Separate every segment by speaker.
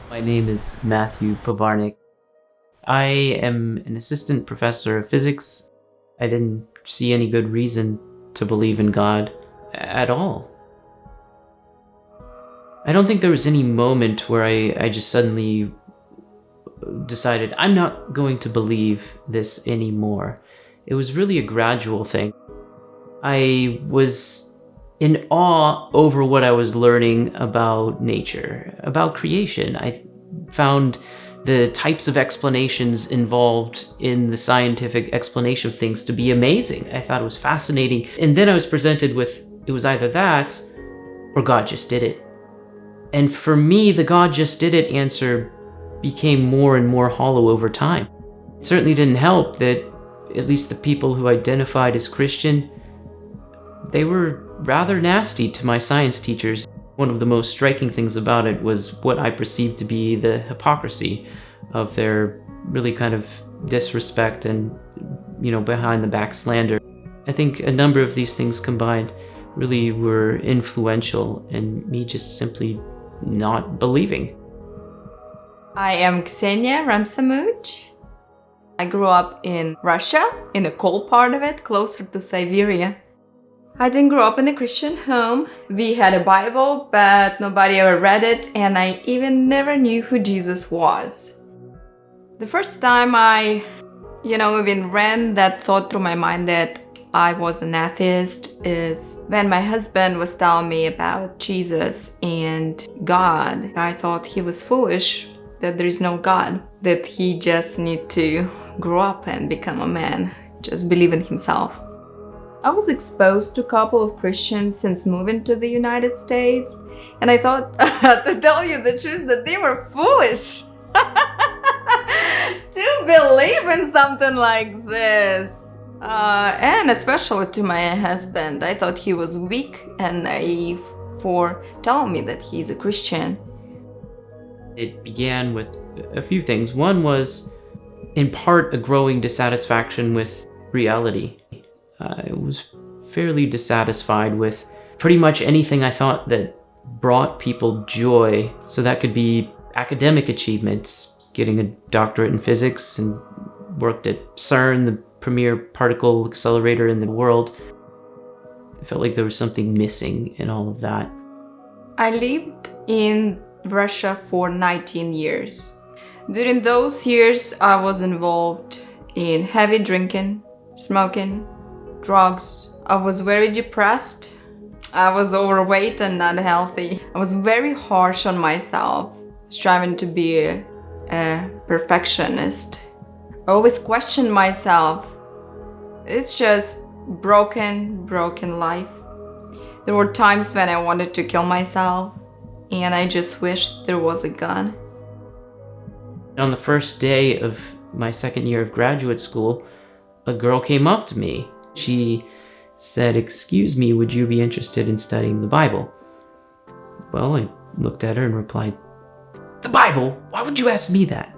Speaker 1: My name is Matthew Pavarnik. I am an assistant professor of physics. I didn't see any good reason to believe in God at all. I don't think there was any moment where I just suddenly decided I'm not going to believe this anymore. It was really a gradual thing. I was in awe over what I was learning about nature, about creation. I found the types of explanations involved in the scientific explanation of things to be amazing. I thought it was fascinating. And then I was presented with, it was either that or God just did it. And for me, the God just did it answer became more and more hollow over time. It certainly didn't help that at least the people who identified as Christian, they were rather nasty to my science teachers. One of the most striking things about it was what I perceived to be the hypocrisy of their really kind of disrespect and, behind the back slander. I think a number of these things combined really were influential in me just simply not believing.
Speaker 2: I am Ksenia Ramsamuch. I grew up in Russia, in a cold part of it, closer to Siberia. I didn't grow up in a Christian home. We had a Bible, but nobody ever read it, and I even never knew who Jesus was. The first time I, even ran that thought through my mind that I was an atheist is when my husband was telling me about Jesus and God. I thought he was foolish, that there is no God, that he just need to grow up and become a man, just believe in himself. I was exposed to a couple of Christians since moving to the United States, and I thought, to tell you the truth, that they were foolish to believe in something like this. And especially to my husband, I thought he was weak and naive for telling me that he's a Christian.
Speaker 1: It began with a few things. One was, in part, a growing dissatisfaction with reality. I was fairly dissatisfied with pretty much anything I thought that brought people joy. So that could be academic achievements, getting a doctorate in physics and worked at CERN, the premier particle accelerator in the world. I felt like there was something missing in all of that.
Speaker 2: I lived in Russia for 19 years. During those years, I was involved in heavy drinking, smoking, drugs. I was very depressed. I was overweight and not healthy. I was very harsh on myself, striving to be a perfectionist. I always questioned myself. It's just broken life. There were times when I wanted to kill myself, and I just wished there was a gun.
Speaker 1: On the first day of my second year of graduate school, a girl came up to me. She said, "Excuse me, would you be interested in studying the Bible?" Well, I looked at her and replied, "The Bible? Why would you ask me that?"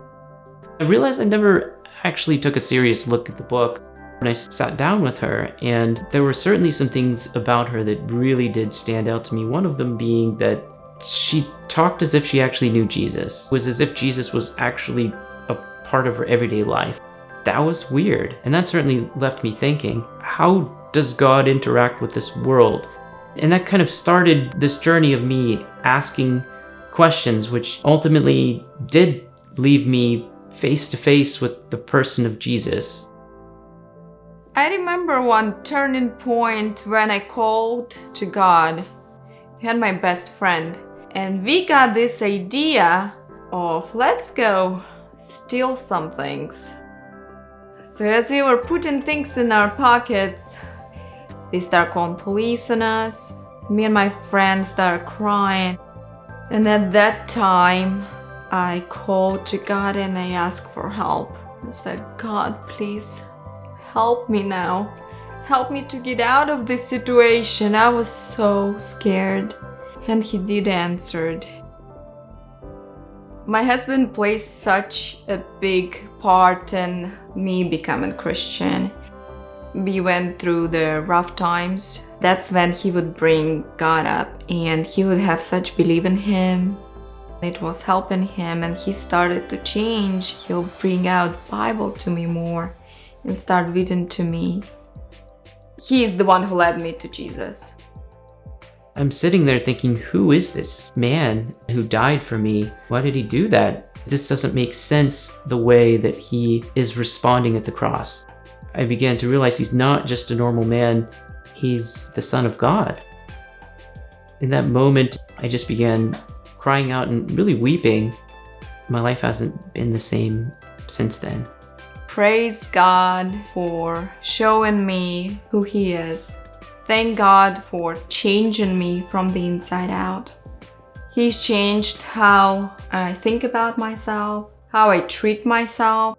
Speaker 1: I realized I never actually took a serious look at the book. When I sat down with her, and there were certainly some things about her that really did stand out to me. One of them being that she talked as if she actually knew Jesus. It was as if Jesus was actually a part of her everyday life. That was weird, and that certainly left me thinking, how does God interact with this world? And that kind of started this journey of me asking questions, which ultimately did leave me face to face with the person of Jesus.
Speaker 2: I remember one turning point when I called to God. I had my best friend, and we got this idea of let's go steal some things. So as we were putting things in our pockets, they start calling police on us. Me and my friends start crying. And at that time, I called to God and I asked for help. I said, "God, please help me now. Help me to get out of this situation." I was so scared. And he did answer. My husband plays such a big part in me becoming Christian. We went through the rough times. That's when he would bring God up and he would have such belief in him. It was helping him, and he started to change. He'll bring out Bible to me more and start reading to me. He is the one who led me to Jesus.
Speaker 1: I'm sitting there thinking, who is this man who died for me? Why did he do that? This doesn't make sense, the way that he is responding at the cross. I began to realize he's not just a normal man, he's the Son of God. In that moment, I just began crying out and really weeping. My life hasn't been the same since then.
Speaker 2: Praise God for showing me who He is. Thank God for changing me from the inside out. He's changed how I think about myself, how I treat myself.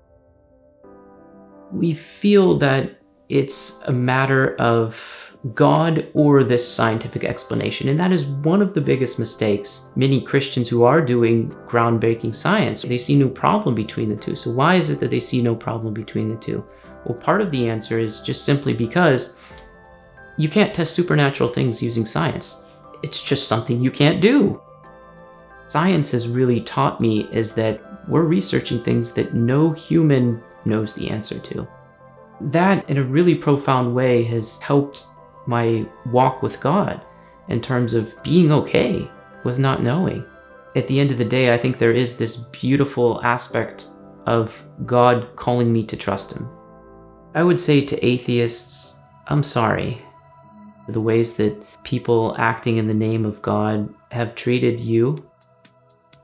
Speaker 1: We feel that it's a matter of God or this scientific explanation, and that is one of the biggest mistakes. Many Christians who are doing groundbreaking science, they see no problem between the two. So why is it that they see no problem between the two? Well, part of the answer is just simply because you can't test supernatural things using science. It's just something you can't do. Science has really taught me is that we're researching things that no human knows the answer to. That, in a really profound way, has helped my walk with God in terms of being okay with not knowing. At the end of the day, I think there is this beautiful aspect of God calling me to trust Him. I would say to atheists, I'm sorry. The ways that people acting in the name of God have treated you,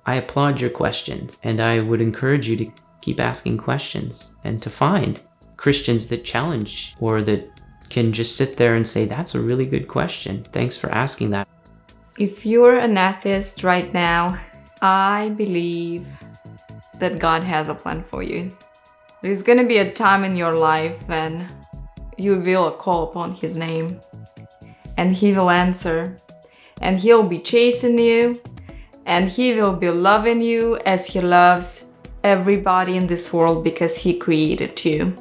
Speaker 1: I applaud your questions, and I would encourage you to keep asking questions and to find Christians that challenge or that can just sit there and say, that's a really good question. Thanks for asking that.
Speaker 2: If you're an atheist right now, I believe that God has a plan for you. There's going to be a time in your life when you will call upon His name, and He will answer, and He'll be chasing you, and He will be loving you as He loves everybody in this world because He created you.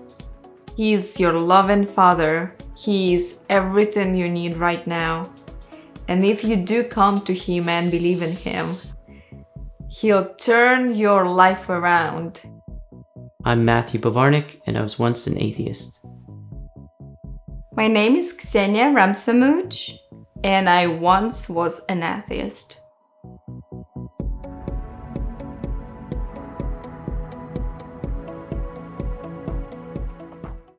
Speaker 2: He is your loving Father. He is everything you need right now. And if you do come to Him and believe in Him, He'll turn your life around.
Speaker 1: I'm Matthew Bavarnik, and I was once an atheist.
Speaker 2: My name is Ksenia Ramsamuj, and I once was an atheist.